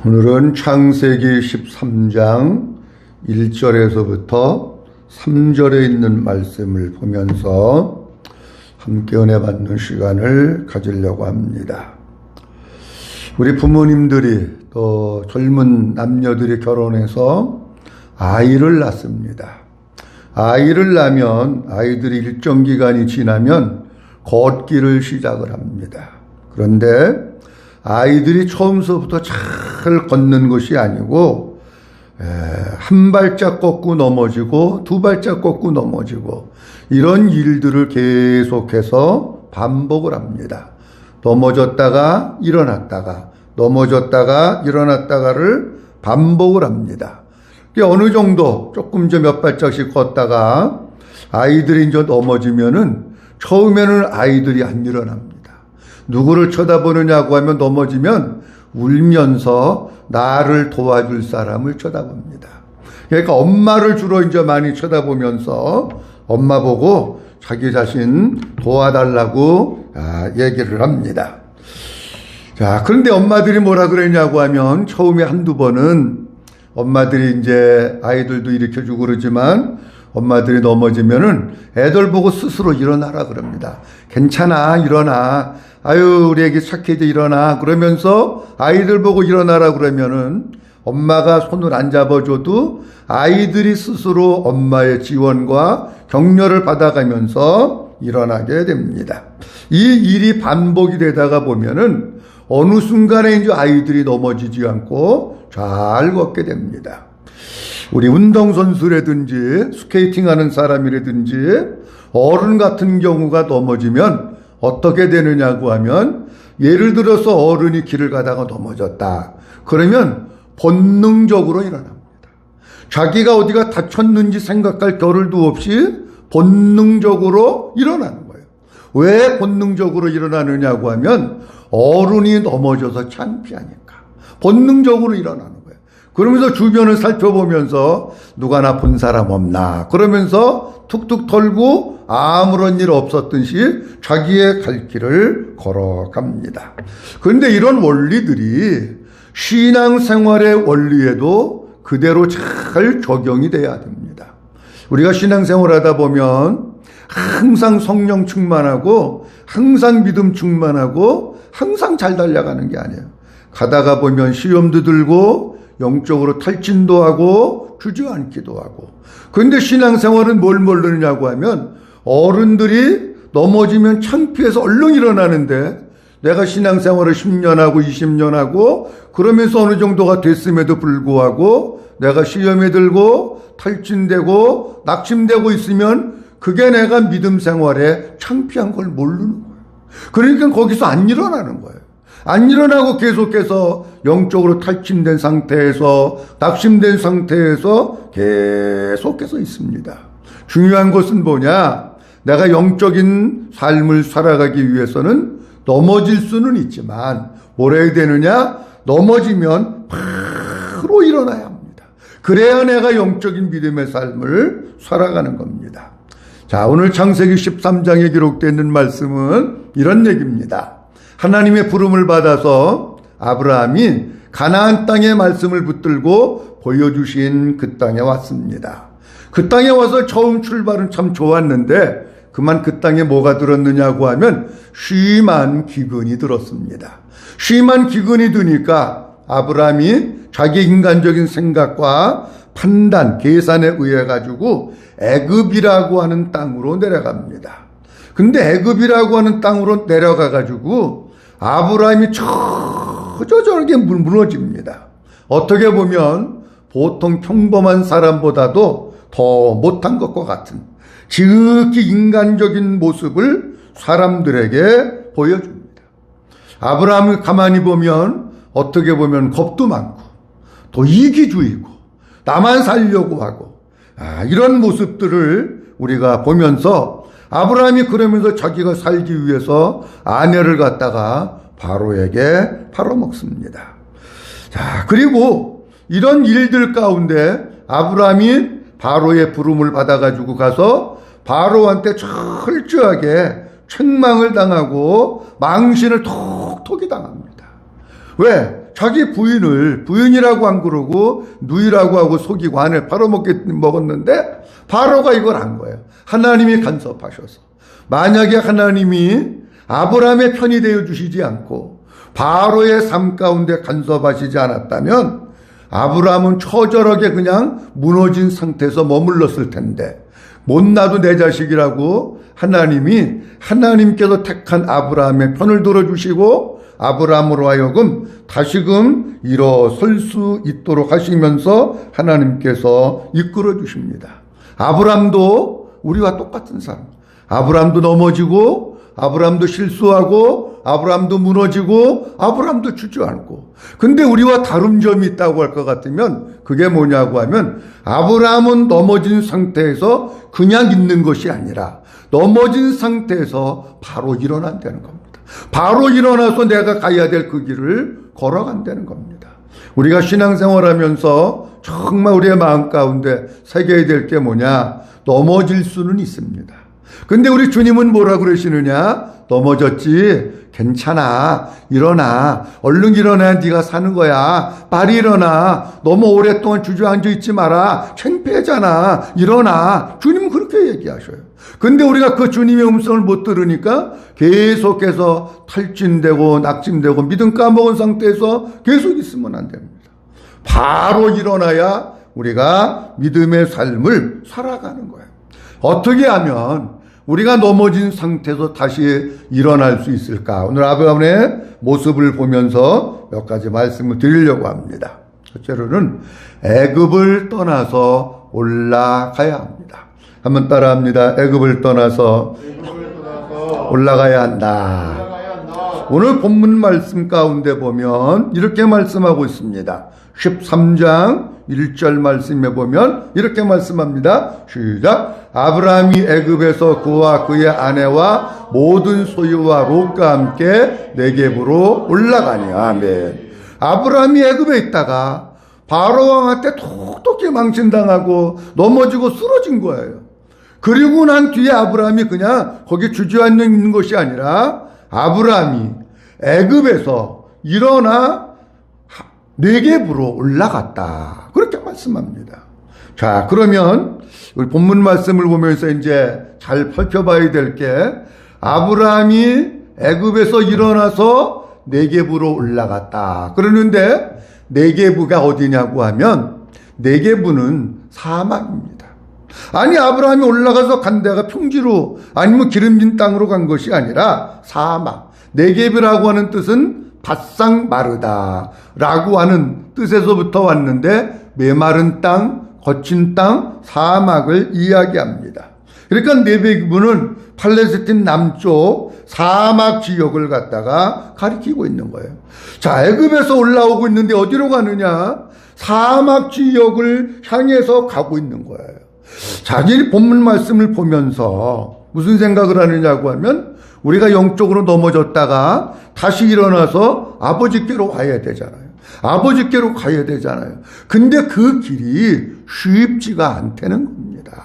오늘은 창세기 13장 1절에서부터 3절에 있는 말씀을 보면서 함께 은혜 받는 시간을 가지려고 합니다. 우리 부모님들이 또 젊은 남녀들이 결혼해서 아이를 낳습니다. 아이를 낳으면 아이들이 일정 기간이 지나면 걷기를 시작을 합니다. 그런데 아이들이 처음서부터 잘 걷는 것이 아니고 한 발짝 걷고 넘어지고 두 발짝 걷고 넘어지고 이런 일들을 계속해서 반복을 합니다. 넘어졌다가 일어났다가 넘어졌다가 일어났다가를 반복을 합니다. 어느 정도 조금 이제 몇 발짝씩 걷다가 아이들이 이제 넘어지면은 처음에는 아이들이 안 일어납니다. 누구를 쳐다보느냐고 하면 넘어지면 울면서 나를 도와줄 사람을 쳐다봅니다. 그러니까 엄마를 주로 이제 많이 쳐다보면서 엄마 보고 자기 자신 도와달라고 얘기를 합니다. 자, 그런데 엄마들이 뭐라 그랬냐고 하면 처음에 한두 번은 엄마들이 이제 아이들도 일으켜주고 그러지만 엄마들이 넘어지면은 애들 보고 스스로 일어나라 그럽니다. 괜찮아, 일어나. 아유, 우리 애기 착해져, 일어나. 그러면서 아이들 보고 일어나라 그러면은 엄마가 손을 안 잡아줘도 아이들이 스스로 엄마의 지원과 격려를 받아가면서 일어나게 됩니다. 이 일이 반복이 되다가 보면은 어느 순간에 이제 아이들이 넘어지지 않고 잘 걷게 됩니다. 우리 운동선수라든지 스케이팅 하는 사람이라든지 어른 같은 경우가 넘어지면 어떻게 되느냐고 하면 예를 들어서 어른이 길을 가다가 넘어졌다. 그러면 본능적으로 일어납니다. 자기가 어디가 다쳤는지 생각할 겨를도 없이 본능적으로 일어나는 거예요. 왜 본능적으로 일어나느냐고 하면 어른이 넘어져서 창피하니까 본능적으로 일어나는 거예요. 그러면서 주변을 살펴보면서 누가 나 본 사람 없나 그러면서 툭툭 털고 아무런 일 없었듯이 자기의 갈 길을 걸어갑니다. 그런데 이런 원리들이 신앙생활의 원리에도 그대로 잘 적용이 돼야 됩니다. 우리가 신앙생활하다 보면 항상 성령 충만하고 항상 믿음 충만하고 항상 잘 달려가는 게 아니에요. 가다가 보면 시험도 들고 영적으로 탈진도 하고 주저앉기도 하고. 그런데 신앙생활은 뭘 모르느냐고 하면 어른들이 넘어지면 창피해서 얼른 일어나는데 내가 신앙생활을 10년 하고 20년 하고 그러면서 어느 정도가 됐음에도 불구하고 내가 시험에 들고 탈진되고 낙심되고 있으면 그게 내가 믿음 생활에 창피한 걸 모르는 거예요. 그러니까 거기서 안 일어나는 거예요. 안 일어나고 계속해서 영적으로 탈진된 상태에서 낙심된 상태에서 계속해서 있습니다. 중요한 것은 뭐냐? 내가 영적인 삶을 살아가기 위해서는 넘어질 수는 있지만 뭘 해야 되느냐? 넘어지면 바로 일어나야 합니다. 그래야 내가 영적인 믿음의 삶을 살아가는 겁니다. 자, 오늘 창세기 13장에 기록되어 있는 말씀은 이런 얘기입니다. 하나님의 부름을 받아서 아브라함이 가나안 땅의 말씀을 붙들고 보여주신 그 땅에 왔습니다. 그 땅에 와서 처음 출발은 참 좋았는데 그만 그 땅에 뭐가 들었느냐고 하면 심한 기근이 들었습니다. 심한 기근이 드니까 아브라함이 자기 인간적인 생각과 판단, 계산에 의해 가지고 애굽이라고 하는 땅으로 내려갑니다. 근데 애굽이라고 하는 땅으로 내려가 가지고 아브라함이 저절하게 무너집니다. 어떻게 보면 보통 평범한 사람보다도 더 못한 것과 같은 지극히 인간적인 모습을 사람들에게 보여줍니다. 아브라함을 가만히 보면 어떻게 보면 겁도 많고 또 이기주의고 나만 살려고 하고 이런 모습들을 우리가 보면서 아브라함이 그러면서 자기가 살기 위해서 아내를 갖다가 바로에게 팔아먹습니다. 자, 그리고 이런 일들 가운데 아브라함이 바로의 부름을 받아가지고 가서 바로한테 철저하게 책망을 당하고 망신을 톡톡히 당합니다. 왜? 자기 부인이라고 안 그러고 누이라고 하고 속이고 안에 바로 먹었는데 바로가 이걸 안 거예요. 하나님이 간섭하셔서. 만약에 하나님이 아브라함의 편이 되어 주시지 않고 바로의 삶 가운데 간섭하시지 않았다면 아브라함은 처절하게 그냥 무너진 상태에서 머물렀을 텐데, 못나도 내 자식이라고 하나님께서 택한 아브라함의 편을 들어주시고 아브라함으로 하여금 다시금 일어설 수 있도록 하시면서 하나님께서 이끌어 주십니다. 아브라함도 우리와 똑같은 사람. 아브라함도 넘어지고, 아브라함도 실수하고, 아브라함도 무너지고, 아브라함도 주저앉고. 근데 우리와 다른 점이 있다고 할 것 같으면 그게 뭐냐고 하면, 아브라함은 넘어진 상태에서 그냥 있는 것이 아니라 넘어진 상태에서 바로 일어난다는 겁니다. 바로 일어나서 내가 가야 될 그 길을 걸어간다는 겁니다. 우리가 신앙생활하면서 정말 우리의 마음 가운데 새겨야 될 게 뭐냐? 넘어질 수는 있습니다. 근데 우리 주님은 뭐라 그러시느냐? 넘어졌지? 괜찮아. 일어나. 얼른 일어나야 네가 사는 거야. 빨리 일어나. 너무 오랫동안 주저앉아 있지 마라. 창피하잖아. 일어나. 주님은 그렇게 얘기하셔요. 근데 우리가 그 주님의 음성을 못 들으니까 계속해서 탈진되고 낙진되고 믿음 까먹은 상태에서 계속 있으면 안 됩니다. 바로 일어나야 우리가 믿음의 삶을 살아가는 거예요. 어떻게 하면 우리가 넘어진 상태에서 다시 일어날 수 있을까? 오늘 아브라함의 모습을 보면서 몇 가지 말씀을 드리려고 합니다. 첫째로는 애굽을 떠나서 올라가야 합니다. 한번 따라합니다. 애굽을 떠나서 올라가야 한다. 오늘 본문 말씀 가운데 보면 이렇게 말씀하고 있습니다. 13장 1절 말씀에 보면 이렇게 말씀합니다. 시작. 아브라함이 애굽에서 그와 그의 아내와 모든 소유와 롯과 함께 네겝으로 올라가니. 아멘. 아브라함이 애굽에 있다가 바로 왕한테 톡톡히 망신당하고 넘어지고 쓰러진 거예요. 그리고 난 뒤에 아브라함이 그냥 거기 주저앉아 있는 것이 아니라 아브라함이 애굽에서 일어나 네겝으로 올라갔다. 그렇게 말씀합니다. 자, 그러면 우리 본문 말씀을 보면서 이제 잘 살펴봐야 될 게, 아브라함이 애굽에서 일어나서 네겝으로 올라갔다. 그러는데 네겝가 어디냐고 하면 네겝은 사막입니다. 아니, 아브라함이 올라가서 간 데가 평지로 아니면 기름진 땅으로 간 것이 아니라 사막. 네겝이라고 하는 뜻은 바싹 마르다 라고 하는 뜻에서부터 왔는데, 메마른 땅, 거친 땅, 사막을 이야기합니다. 그러니까 네겝은 팔레스틴 남쪽 사막 지역을 갖다가 가리키고 있는 거예요. 자, 애굽에서 올라오고 있는데 어디로 가느냐? 사막 지역을 향해서 가고 있는 거예요. 자기 본문 말씀을 보면서 무슨 생각을 하느냐고 하면, 우리가 영적으로 넘어졌다가 다시 일어나서 아버지께로 가야 되잖아요. 아버지께로 가야 되잖아요. 근데 그 길이 쉽지가 않다는 겁니다.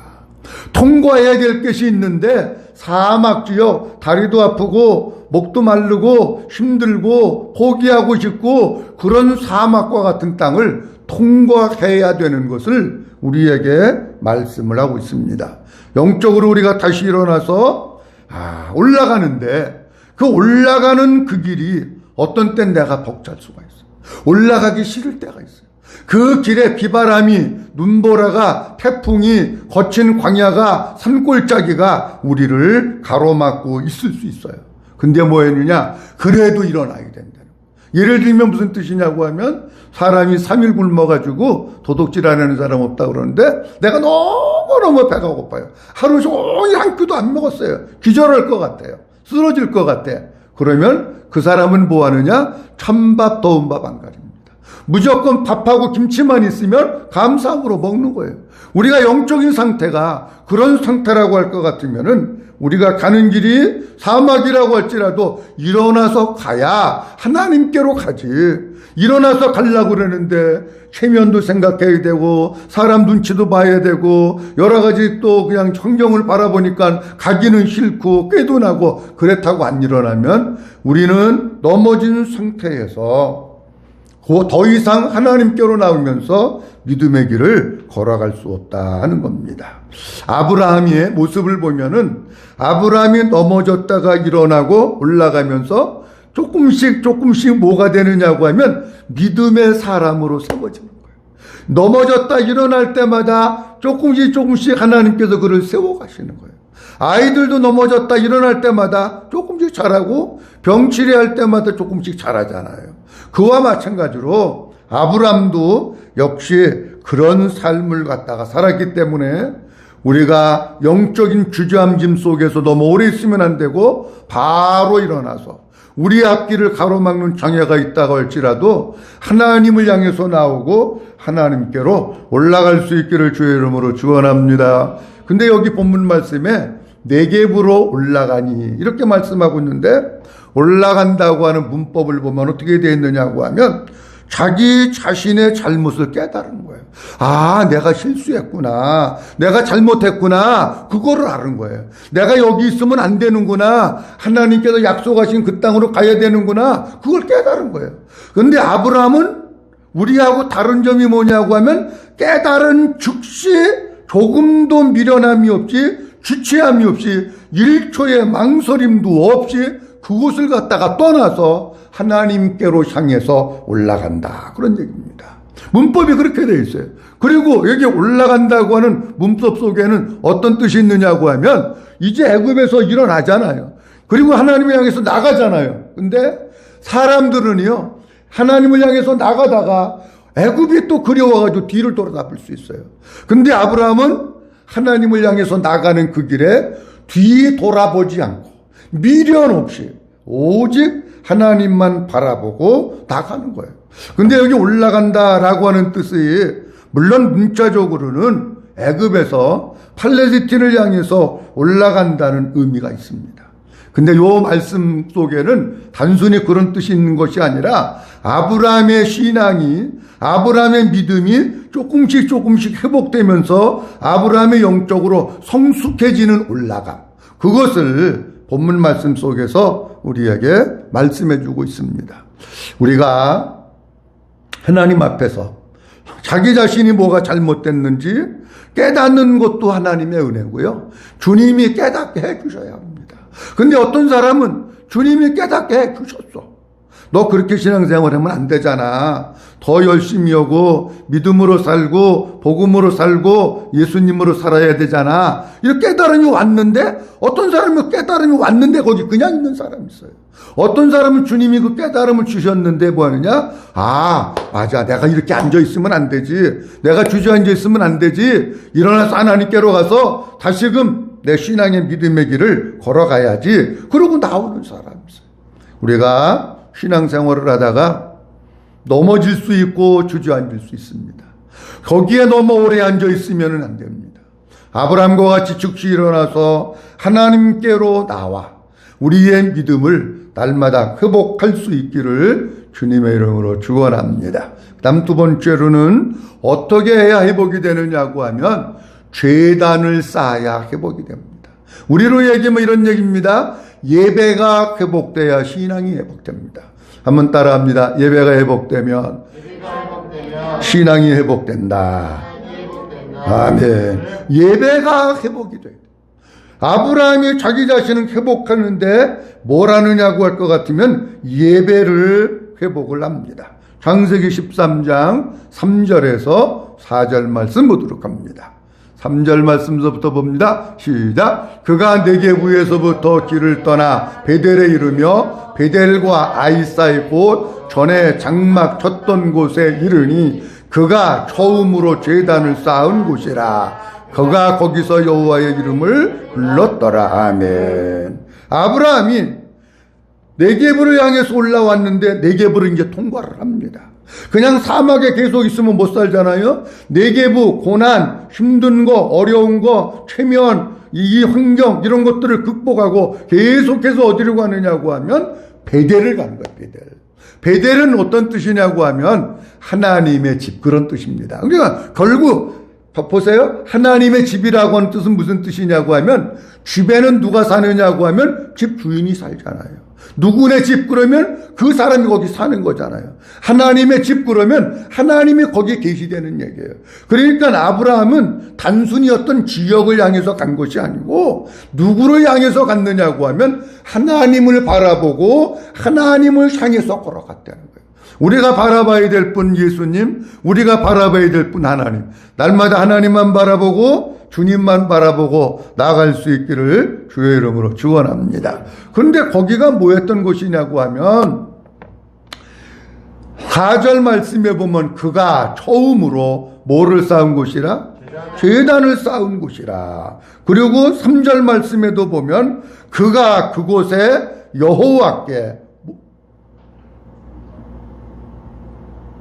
통과해야 될 것이 있는데 사막 지역, 다리도 아프고 목도 마르고 힘들고 포기하고 싶고 그런 사막과 같은 땅을 통과해야 되는 것을 우리에게 말씀을 하고 있습니다. 영적으로 우리가 다시 일어나서 올라가는데 그 올라가는 그 길이 어떤 땐 내가 벅찰 수가 있어요. 올라가기 싫을 때가 있어요. 그 길에 비바람이, 눈보라가, 태풍이, 거친 광야가, 산골짜기가 우리를 가로막고 있을 수 있어요. 근데 뭐 했느냐? 그래도 일어나야 된다는 거예요. 예를 들면 무슨 뜻이냐고 하면, 사람이 3일 굶어가지고 도둑질 안 하는 사람 없다 그러는데 내가 너무너무 배가 고파요. 하루 종일 한 끼도 안 먹었어요. 기절할 것 같아요. 쓰러질 것 같아. 그러면 그 사람은 뭐 하느냐? 찬밥 더운 밥 안 가립니다. 무조건 밥하고 김치만 있으면 감사함으로 먹는 거예요. 우리가 영적인 상태가 그런 상태라고 할 것 같으면은 우리가 가는 길이 사막이라고 할지라도 일어나서 가야 하나님께로 가지. 일어나서 가려고 그러는데 체면도 생각해야 되고 사람 눈치도 봐야 되고 여러 가지 또 그냥 환경을 바라보니까 가기는 싫고 꾀도 나고 그렇다고 안 일어나면 우리는 넘어진 상태에서 더 이상 하나님께로 나오면서 믿음의 길을 걸어갈 수 없다 하는 겁니다. 아브라함의 모습을 보면은 아브라함이 넘어졌다가 일어나고 올라가면서 조금씩 뭐가 되느냐고 하면 믿음의 사람으로 세워지는 거예요. 넘어졌다 일어날 때마다 조금씩 하나님께서 그를 세워가시는 거예요. 아이들도 넘어졌다 일어날 때마다 조금씩 자라고 병치레할 때마다 조금씩 자라잖아요. 그와 마찬가지로 아브라함도 역시 그런 삶을 갖다가 살았기 때문에 우리가 영적인 주저앉음 속에서 너무 오래 있으면 안 되고 바로 일어나서 우리 앞길을 가로막는 장애가 있다고 할지라도 하나님을 향해서 나오고 하나님께로 올라갈 수 있기를 주의 이름으로 축원합니다. 근데 여기 본문 말씀에 네겝으로 올라가니 이렇게 말씀하고 있는데, 올라간다고 하는 문법을 보면 어떻게 되어 있느냐고 하면 자기 자신의 잘못을 깨달은 거예요. 아, 내가 실수했구나. 내가 잘못했구나. 그거를 아는 거예요. 내가 여기 있으면 안 되는구나. 하나님께서 약속하신 그 땅으로 가야 되는구나. 그걸 깨달은 거예요. 그런데 아브라함은 우리하고 다른 점이 뭐냐고 하면 깨달은 즉시 조금도 미련함이 없이 주체함이 없이 1초의 망설임도 없이 그곳을 갖다가 떠나서 하나님께로 향해서 올라간다. 그런 얘기입니다. 문법이 그렇게 되어 있어요. 그리고 여기 올라간다고 하는 문법 속에는 어떤 뜻이 있느냐고 하면 이제 애굽에서 일어나잖아요. 그리고 하나님을 향해서 나가잖아요. 근데 사람들은요, 하나님을 향해서 나가다가 애굽이 또 그리워가지고 뒤를 돌아다볼 수 있어요. 근데 아브라함은 하나님을 향해서 나가는 그 길에 뒤 돌아보지 않고 미련 없이 오직 하나님만 바라보고 나가는 거예요. 근데 여기 올라간다라고 하는 뜻이 물론 문자적으로는 애굽에서 팔레스틴을 향해서 올라간다는 의미가 있습니다. 근데 요 말씀 속에는 단순히 그런 뜻이 있는 것이 아니라 아브라함의 신앙이, 아브라함의 믿음이 조금씩 회복되면서 아브라함의 영적으로 성숙해지는 올라감, 그것을 본문 말씀 속에서 우리에게 말씀해 주고 있습니다. 우리가 하나님 앞에서 자기 자신이 뭐가 잘못됐는지 깨닫는 것도 하나님의 은혜고요, 주님이 깨닫게 해 주셔야 합니다. 근데 어떤 사람은 주님이 깨닫게 해 주셨어. 너 그렇게 신앙생활하면 안 되잖아. 더 열심히 하고 믿음으로 살고 복음으로 살고 예수님으로 살아야 되잖아. 이렇게 깨달음이 왔는데, 어떤 사람은 깨달음이 왔는데 거기 그냥 있는 사람이 있어요. 어떤 사람은 주님이 그 깨달음을 주셨는데 뭐 하느냐? 아, 맞아. 내가 이렇게 앉아있으면 안 되지. 내가 주저앉아 있으면 안 되지. 일어나서 하나님께로 가서 다시금 내 신앙의 믿음의 길을 걸어가야지. 그러고 나오는 사람이 있어요. 우리가 신앙생활을 하다가 넘어질 수 있고 주저앉을 수 있습니다. 거기에 너무 오래 앉아 있으면 안 됩니다. 아브라함과 같이 즉시 일어나서 하나님께로 나와 우리의 믿음을 날마다 회복할 수 있기를 주님의 이름으로 축원합니다. 그다음 두 번째로는 어떻게 해야 회복이 되느냐고 하면 죄단을 쌓아야 회복이 됩니다. 우리로 얘기하면 이런 얘기입니다. 예배가 회복돼야 신앙이 회복됩니다. 한번 따라합니다. 예배가 회복되면 신앙이 회복된다. 아멘. 예배가 회복이 돼요. 아브라함이 자기 자신을 회복하는데 뭘 하느냐고 할 것 같으면 예배를 회복을 합니다. 창세기 13장 3절에서 4절 말씀 보도록 합니다. 3절 말씀서부터 봅니다. 시작. 그가 네겝에서부터 길을 떠나 베델에 이르며 베델과 아이 사이 곧 전에 장막 쳤던 곳에 이르니 그가 처음으로 제단을 쌓은 곳이라. 그가 거기서 여호와의 이름을 불렀더라. 아멘. 아브라함이 네겝을 향해서 올라왔는데 네겝을 이제 통과를 합니다. 그냥 사막에 계속 있으면 못 살잖아요. 네겝, 고난, 힘든 거, 어려운 거, 최면, 이 환경 이런 것들을 극복하고 계속해서 어디로 가느냐고 하면 베델을 가는 거예요. 베델. 베델은 어떤 뜻이냐고 하면 하나님의 집, 그런 뜻입니다. 그러니까 결국 보세요. 하나님의 집이라고 하는 뜻은 무슨 뜻이냐고 하면 집에는 누가 사느냐고 하면 집 주인이 살잖아요. 누구네 집 그러면 그 사람이 거기 사는 거잖아요. 하나님의 집 그러면 하나님이 거기에 계시되는 얘기예요. 그러니까 아브라함은 단순히 어떤 지역을 향해서 간 것이 아니고 누구를 향해서 갔느냐고 하면 하나님을 바라보고 하나님을 향해서 걸어갔다는 거예요. 우리가 바라봐야 될 분 예수님, 우리가 바라봐야 될 분 하나님. 날마다 하나님만 바라보고 주님만 바라보고 나아갈 수 있기를 주의 이름으로 축원합니다. 그런데 거기가 뭐였던 곳이냐고 하면 4절 말씀에 보면 그가 처음으로 뭐를 쌓은 곳이라? 제단을 쌓은 곳이라. 그리고 3절 말씀에도 보면 그가 그곳에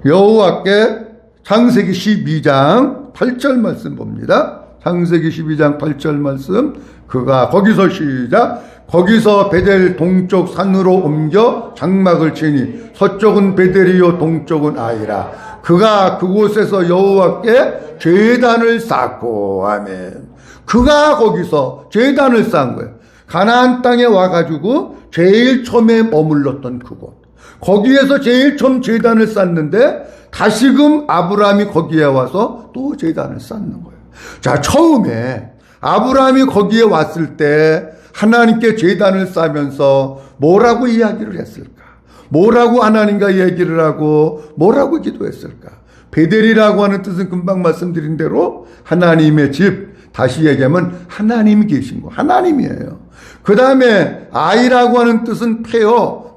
여호와께 창세기 12장 8절 말씀 봅니다. 창세기 12장 8절 말씀. 그가 거기서 시작. 거기서 베델 동쪽 산으로 옮겨 장막을 치니 서쪽은 베델이요 동쪽은 아이라. 그가 그곳에서 여호와께 제단을 쌓고. 아멘. 그가 거기서 제단을 쌓은 거예요. 가나안 땅에 와가지고 제일 처음에 머물렀던 그곳. 거기에서 제일 처음 제단을 쌓는데 다시금 아브라함이 거기에 와서 또 제단을 쌓는 거예요. 자, 처음에 아브라함이 거기에 왔을 때 하나님께 제단을 쌓으면서 뭐라고 이야기를 했을까? 뭐라고 하나님과 얘기를 하고 뭐라고 기도했을까? 베델이라고 하는 뜻은 금방 말씀드린 대로 하나님의 집, 다시 얘기하면 하나님이 계신 거, 하나님이에요. 그 다음에 아이라고 하는 뜻은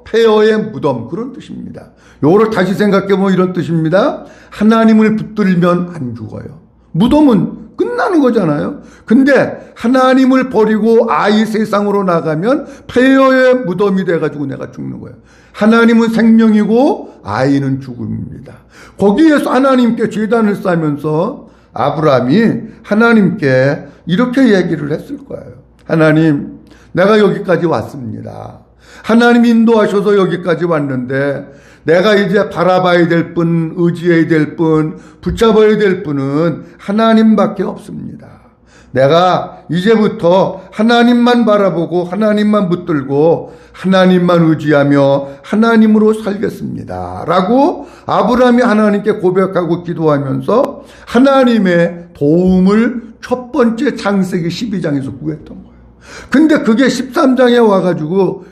폐허의 무덤, 그런 뜻입니다. 요거를 다시 생각해보면 이런 뜻입니다. 하나님을 붙들면 안 죽어요. 무덤은 끝나는 거잖아요. 근데 하나님을 버리고 아이 세상으로 나가면 폐허의 무덤이 돼가지고 내가 죽는 거예요. 하나님은 생명이고 아이는 죽음입니다. 거기에서 하나님께 제단을 쌓으면서 아브라함이 하나님께 이렇게 얘기를 했을 거예요. 하나님, 내가 여기까지 왔습니다. 하나님 인도하셔서 여기까지 왔는데 내가 이제 바라봐야 될 분, 의지해야 될 분, 붙잡아야 될 분은 하나님밖에 없습니다. 내가 이제부터 하나님만 바라보고 하나님만 붙들고 하나님만 의지하며 하나님으로 살겠습니다. 라고 아브라함이 하나님께 고백하고 기도하면서 하나님의 도움을 첫 번째 창세기 12장에서 구했던 거예요. 근데 그게 13장에 와가지고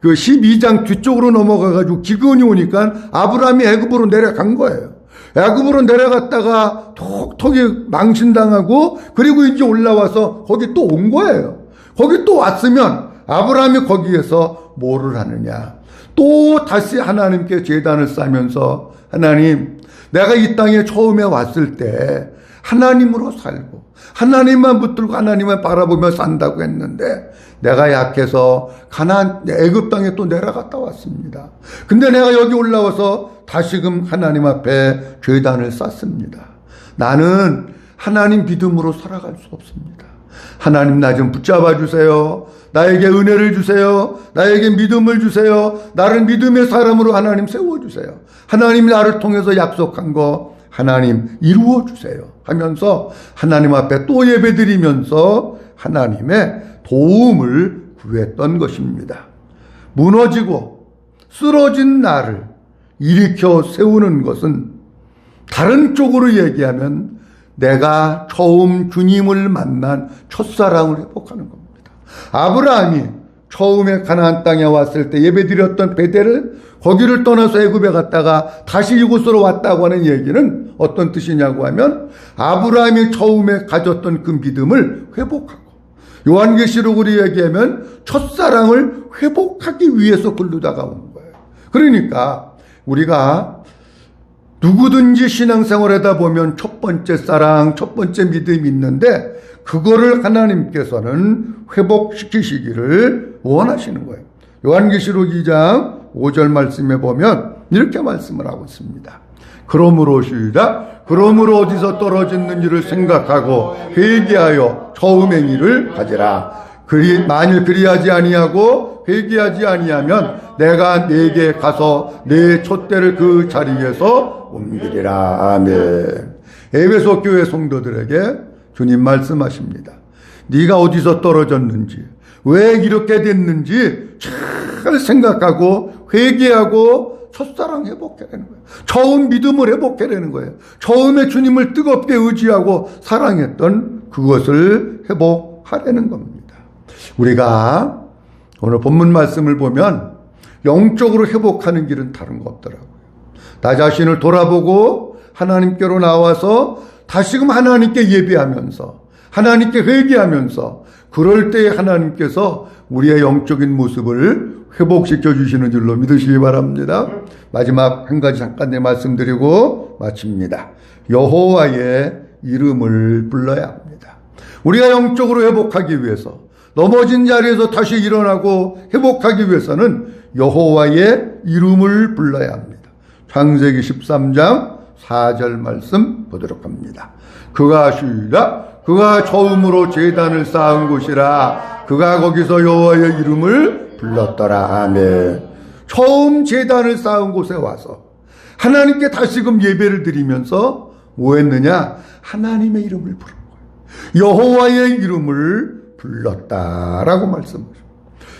그 12장 뒤쪽으로 넘어가가지고 기근이 오니까 아브라함이 애굽으로 내려간 거예요. 애굽으로 내려갔다가 톡톡이 망신당하고 그리고 이제 올라와서 거기 또 온 거예요. 거기 또 왔으면 아브라함이 거기에서 뭐를 하느냐. 또 다시 하나님께 제단을 쌓으면서 하나님, 내가 이 땅에 처음에 왔을 때 하나님으로 살고 하나님만 붙들고 하나님만 바라보며 산다고 했는데 내가 약해서 가나안 애굽 땅에 또 내려갔다 왔습니다. 근데 내가 여기 올라와서 다시금 하나님 앞에 제단을 쌓습니다. 나는 하나님 믿음으로 살아갈 수 없습니다. 하나님 나 좀 붙잡아 주세요. 나에게 은혜를 주세요. 나에게 믿음을 주세요. 나를 믿음의 사람으로 하나님 세워주세요. 하나님이 나를 통해서 약속한 거 하나님 이루어 주세요 하면서 하나님 앞에 또 예배드리면서 하나님의 도움을 구했던 것입니다. 무너지고 쓰러진 나를 일으켜 세우는 것은 다른 쪽으로 얘기하면 내가 처음 주님을 만난 첫사랑을 회복하는 겁니다. 아브라함이 처음에 가나안 땅에 왔을 때 예배드렸던 베델을 거기를 떠나서 애굽에 갔다가 다시 이곳으로 왔다고 하는 얘기는 어떤 뜻이냐고 하면 아브라함이 처음에 가졌던 그 믿음을 회복하고 요한계시록으로 얘기하면 첫사랑을 회복하기 위해서 글로다가 온 거예요. 그러니까 우리가 누구든지 신앙생활하다 보면 첫 번째 사랑, 첫 번째 믿음이 있는데 그거를 하나님께서는 회복시키시기를 원하시는 거예요. 요한계시록 2장 5절 말씀에 보면 이렇게 말씀을 하고 있습니다. 그러므로 시작. 그러므로 어디서 떨어졌는지를 생각하고 회개하여 처음 행위를 가지라. 만일 그리하지 아니하고 회개하지 아니하면 내가 네게 가서 내 촛대를 그 자리에서 옮기리라. 아멘. 에베소 교회 성도들에게 주님 말씀하십니다. 네가 어디서 떨어졌는지, 왜 이렇게 됐는지 잘 생각하고 회개하고 첫사랑 회복해야 되는 거예요. 처음 믿음을 회복해야 되는 거예요. 처음에 주님을 뜨겁게 의지하고 사랑했던 그것을 회복하려는 겁니다. 우리가 오늘 본문 말씀을 보면 영적으로 회복하는 길은 다른 거 없더라고요. 나 자신을 돌아보고 하나님께로 나와서 다시금 하나님께 예배하면서 하나님께 회개하면서 그럴 때에 하나님께서 우리의 영적인 모습을 회복시켜 주시는 줄로 믿으시기 바랍니다. 마지막 한 가지 잠깐 말씀드리고 마칩니다. 여호와의 이름을 불러야 합니다. 우리가 영적으로 회복하기 위해서 넘어진 자리에서 다시 일어나고 회복하기 위해서는 여호와의 이름을 불러야 합니다. 창세기 13장 4절 말씀 보도록 합니다. 그가 처음으로 제단을 쌓은 곳이라 그가 거기서 여호와의 이름을 불렀더라. 아멘. 처음 제단을 쌓은 곳에 와서 하나님께 다시금 예배를 드리면서 뭐 했느냐? 하나님의 이름을 부른 거예요. 여호와의 이름을 불렀다라고 말씀하십니다.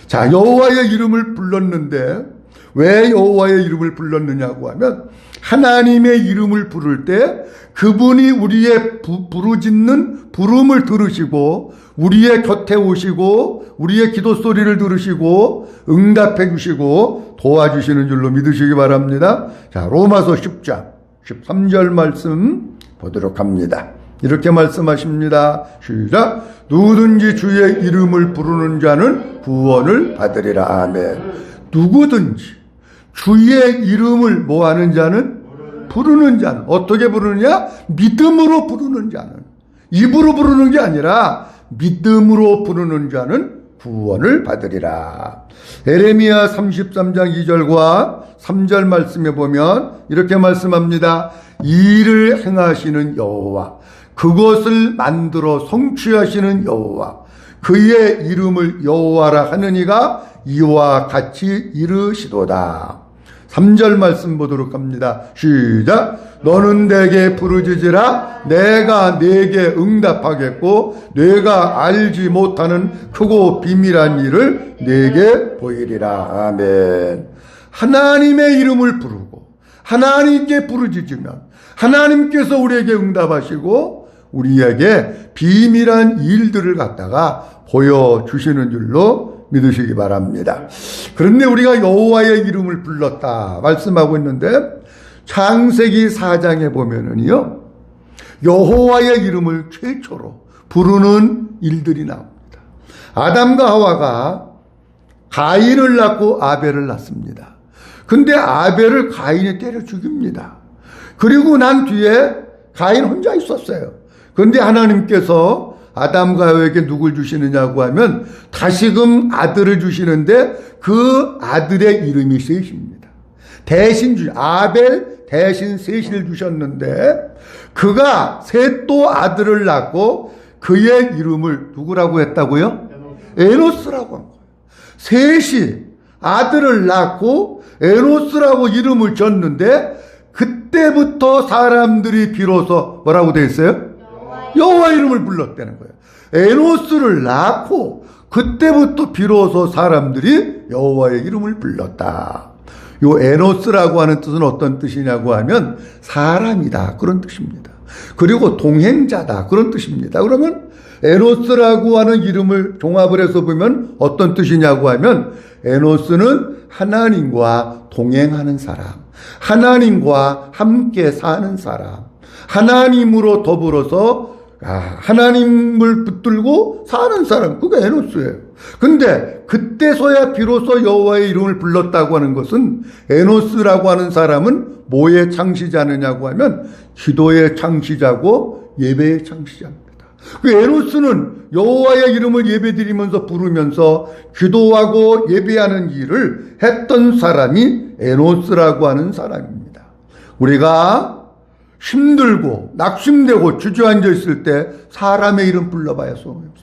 자, 여호와의 이름을 불렀는데 왜 여호와의 이름을 불렀느냐고 하면 하나님의 이름을 부를 때 그분이 우리의 부르짖는 부름을 들으시고 우리의 곁에 오시고 우리의 기도 소리를 들으시고 응답해 주시고 도와주시는 줄로 믿으시기 바랍니다. 자, 로마서 10장 13절 말씀 보도록 합니다. 이렇게 말씀하십니다. 시작. 누구든지 주의 이름을 부르는 자는 구원을 받으리라. 아멘. 누구든지 주의 이름을 뭐하는 자는? 부르는 자는. 어떻게 부르느냐? 믿음으로 부르는 자는. 입으로 부르는 게 아니라 믿음으로 부르는 자는 구원을 받으리라. 에레미야 33장 2절과 3절 말씀에 보면 이렇게 말씀합니다. 일을 행하시는 여호와, 그것을 만들어 성취하시는 여호와, 그의 이름을 여호와라 하느니가 이와 같이 이르시도다. 3절 말씀 보도록 합니다. 시작. 너는 내게 부르짖으라. 내가 내게 응답하겠고 내가 알지 못하는 크고 비밀한 일을 내게 보이리라. 아멘. 하나님의 이름을 부르고 하나님께 부르짖으면 하나님께서 우리에게 응답하시고 우리에게 비밀한 일들을 갖다가 보여주시는 줄로 믿으시기 바랍니다. 그런데 우리가 여호와의 이름을 불렀다 말씀하고 있는데 창세기 4장에 보면은요, 여호와의 이름을 최초로 부르는 일들이 나옵니다. 아담과 하와가 가인을 낳고 아벨을 낳습니다. 근데 아벨을 가인이 때려 죽입니다. 그리고 난 뒤에 가인 혼자 있었어요. 그런데 하나님께서 아담과 하와에게 누굴 주시느냐고 하면 다시금 아들을 주시는데 그 아들의 이름이 셋입니다. 대신 아벨 대신 셋을 주셨는데 그가 셋도 아들을 낳고 그의 이름을 누구라고 했다고요? 에노스라고 한 거예요. 셋이 아들을 낳고 에노스라고 이름을 졌는데 그때부터 사람들이 비로소 뭐라고 되어 있어요? 여호와 이름을 불렀다는 거예요. 에노스를 낳고 그때부터 비로소 사람들이 여호와의 이름을 불렀다. 요 에노스라고 하는 뜻은 어떤 뜻이냐고 하면 사람이다 그런 뜻입니다. 그리고 동행자다 그런 뜻입니다. 그러면 에노스라고 하는 이름을 종합을 해서 보면 어떤 뜻이냐고 하면 에노스는 하나님과 동행하는 사람, 하나님과 함께 사는 사람, 하나님으로 더불어서 하나님을 붙들고 사는 사람, 그게 에노스예요. 근데 그때서야 비로소 여호와의 이름을 불렀다고 하는 것은 에노스라고 하는 사람은 뭐의 창시자느냐고 하면 기도의 창시자고 예배의 창시자입니다. 그 에노스는 여호와의 이름을 예배드리면서 부르면서 기도하고 예배하는 일을 했던 사람이 에노스라고 하는 사람입니다. 우리가 힘들고 낙심되고 주저앉아 있을 때 사람의 이름 불러봐야 소용없습니다.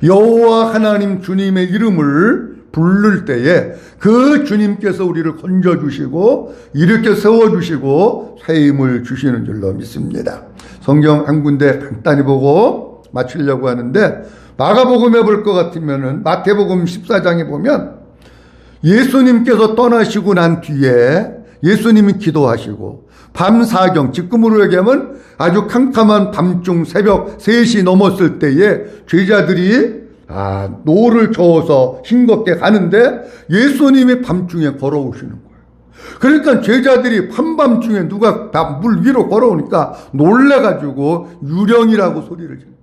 여호와 하나님 주님의 이름을 부를 때에 그 주님께서 우리를 건져주시고 이렇게 세워주시고 새 힘을 주시는 줄로 믿습니다. 성경 한 군데 간단히 보고 마치려고 하는데 마가복음에 볼 것 같으면은 마태복음 14장에 보면 예수님께서 떠나시고 난 뒤에 예수님이 기도하시고 밤사경, 지금으로 얘기하면 아주 캄캄한 밤중 새벽 3시 넘었을 때에 제자들이 노를 저어서 싱겁게 가는데 예수님이 밤중에 걸어오시는 거예요. 그러니까 제자들이 한밤중에 누가 다 물 위로 걸어오니까 놀래가지고 유령이라고 소리를 지르는 거예요.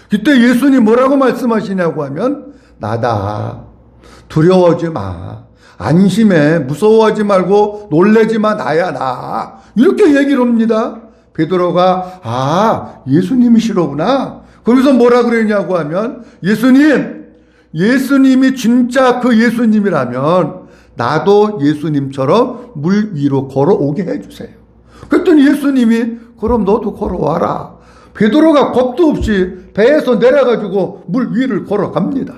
그때 예수님 뭐라고 말씀하시냐고 하면 나다. 두려워하지 마. 안심해. 무서워하지 말고 놀래지 마. 나야 나. 이렇게 얘기를 합니다. 베드로가 예수님이시로구나. 그러면서 뭐라 그러냐고 하면 예수님이 진짜 그 예수님이라면 나도 예수님처럼 물 위로 걸어오게 해주세요. 그랬더니 예수님이 그럼 너도 걸어와라. 베드로가 겁도 없이 배에서 내려가지고 물 위를 걸어갑니다.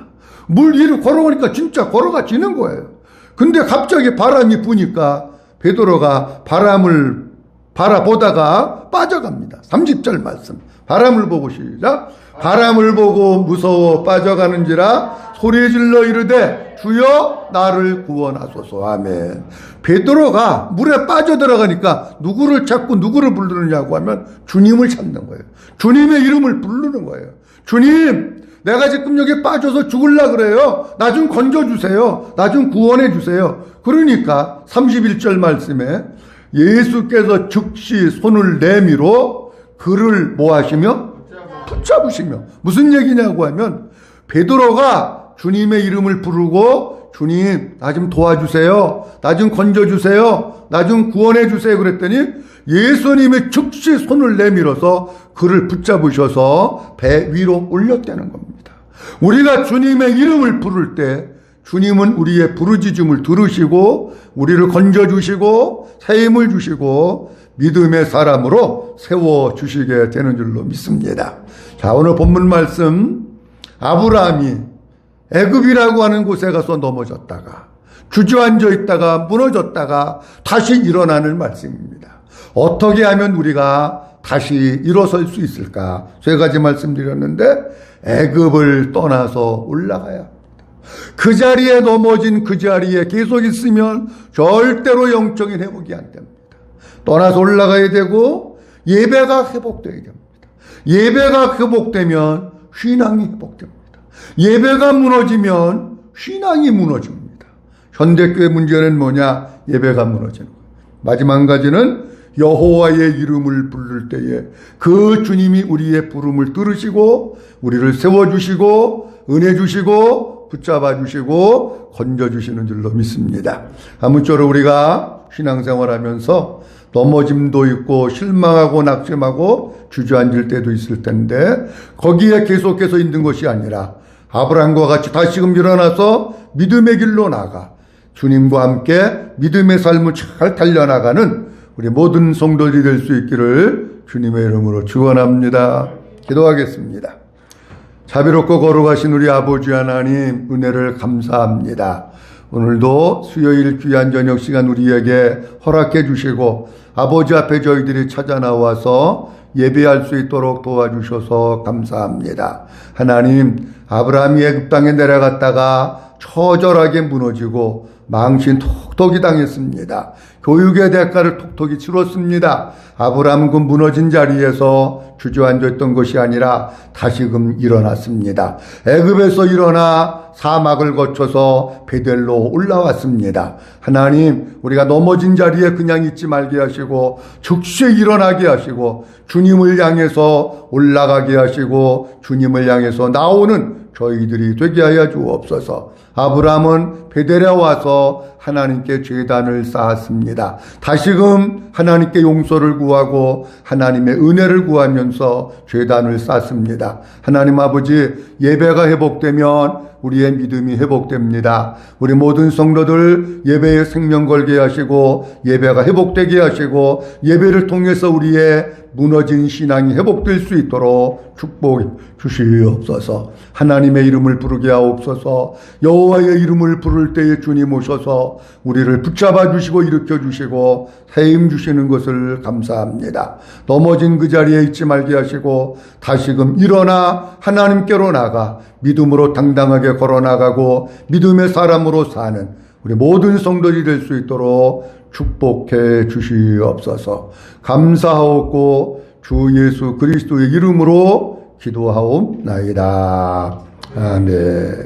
물 위를 걸어오니까 진짜 걸어가지는 거예요. 근데 갑자기 바람이 부니까 베드로가 바람을 바라보다가 빠져갑니다. 30절 말씀. 바람을 보고 시작. 바람을 보고 무서워 빠져가는지라 소리질러 이르되 주여 나를 구원하소서. 아멘. 베드로가 물에 빠져들어가니까 누구를 찾고 누구를 부르느냐고 하면 주님을 찾는 거예요. 주님의 이름을 부르는 거예요. 주님, 내가 지금 여기 빠져서 죽을라 그래요. 나 좀 건져주세요. 나 좀 구원해주세요. 그러니까 31절 말씀에 예수께서 즉시 손을 내밀어 그를 뭐 하시며? 붙잡으시며. 무슨 얘기냐고 하면 베드로가 주님의 이름을 부르고 주님 나 좀 도와주세요. 나 좀 건져주세요. 나 좀 구원해주세요. 그랬더니 예수님이 즉시 손을 내밀어서 그를 붙잡으셔서 배 위로 올렸다는 겁니다. 우리가 주님의 이름을 부를 때 주님은 우리의 부르짖음을 들으시고 우리를 건져주시고 새 힘을 주시고 믿음의 사람으로 세워주시게 되는 줄로 믿습니다. 자, 오늘 본문 말씀, 아브라함이 애굽이라고 하는 곳에 가서 넘어졌다가 주저앉아 있다가 무너졌다가 다시 일어나는 말씀입니다. 어떻게 하면 우리가 다시 일어설 수 있을까? 세 가지 말씀드렸는데 애굽을 떠나서 올라가야 합니다. 그 자리에 넘어진 그 자리에 계속 있으면 절대로 영적인 회복이 안 됩니다. 떠나서 올라가야 되고 예배가 회복돼야 됩니다. 예배가 회복되면 신앙이 회복됩니다. 예배가 무너지면 신앙이 무너집니다. 현대교회 문제는 뭐냐? 예배가 무너지는 거예요. 마지막 한 가지는 여호와의 이름을 부를 때에 그 주님이 우리의 부름을 들으시고 우리를 세워주시고 은혜 주시고 붙잡아 주시고 건져주시는 줄로 믿습니다. 아무쪼록 우리가 신앙생활하면서 넘어짐도 있고 실망하고 낙심하고 주저앉을 때도 있을 텐데 거기에 계속해서 있는 것이 아니라 아브라함과 같이 다시금 일어나서 믿음의 길로 나가 주님과 함께 믿음의 삶을 잘 달려나가는 우리 모든 성도들이 될 수 있기를 주님의 이름으로 축원합니다. 기도하겠습니다. 자비롭고 거룩하신 우리 아버지 하나님 은혜를 감사합니다. 오늘도 수요일 귀한 저녁 시간 우리에게 허락해 주시고 아버지 앞에 저희들이 찾아 나와서 예배할 수 있도록 도와주셔서 감사합니다. 하나님, 아브라함이 애굽 땅에 내려갔다가 처절하게 무너지고 망신 톡톡히 당했습니다. 교육의 대가를 톡톡히 치렀습니다. 아브라함은 그 무너진 자리에서 주저앉아 있던 것이 아니라 다시금 일어났습니다. 애굽에서 일어나 사막을 거쳐서 베델로 올라왔습니다. 하나님, 우리가 넘어진 자리에 그냥 있지 말게 하시고 즉시 일어나게 하시고 주님을 향해서 올라가게 하시고 주님을 향해서 나오는 저희들이 되게 하여 주옵소서. 아브라함은 베델에 와서 하나님께 제단을 쌓았습니다. 다시금 하나님께 용서를 구하고 하나님의 은혜를 구하면서 제단을 쌓습니다. 하나님 아버지, 예배가 회복되면 우리의 믿음이 회복됩니다. 우리 모든 성도들 예배에 생명 걸게 하시고 예배가 회복되게 하시고 예배를 통해서 우리의 무너진 신앙이 회복될 수 있도록 축복해 주시옵소서. 하나님의 이름을 부르게 하옵소서. 여호와의 이름을 부를 때에 주님 오셔서 우리를 붙잡아 주시고 일으켜 주시고 해임 주시는 것을 감사합니다. 넘어진 그 자리에 있지 말게 하시고 다시금 일어나 하나님께로 나가 믿음으로 당당하게 걸어나가고 믿음의 사람으로 사는 우리 모든 성도들이 될 수 있도록 축복해 주시옵소서. 감사하옵고 주 예수 그리스도의 이름으로 기도하옵나이다. 아멘.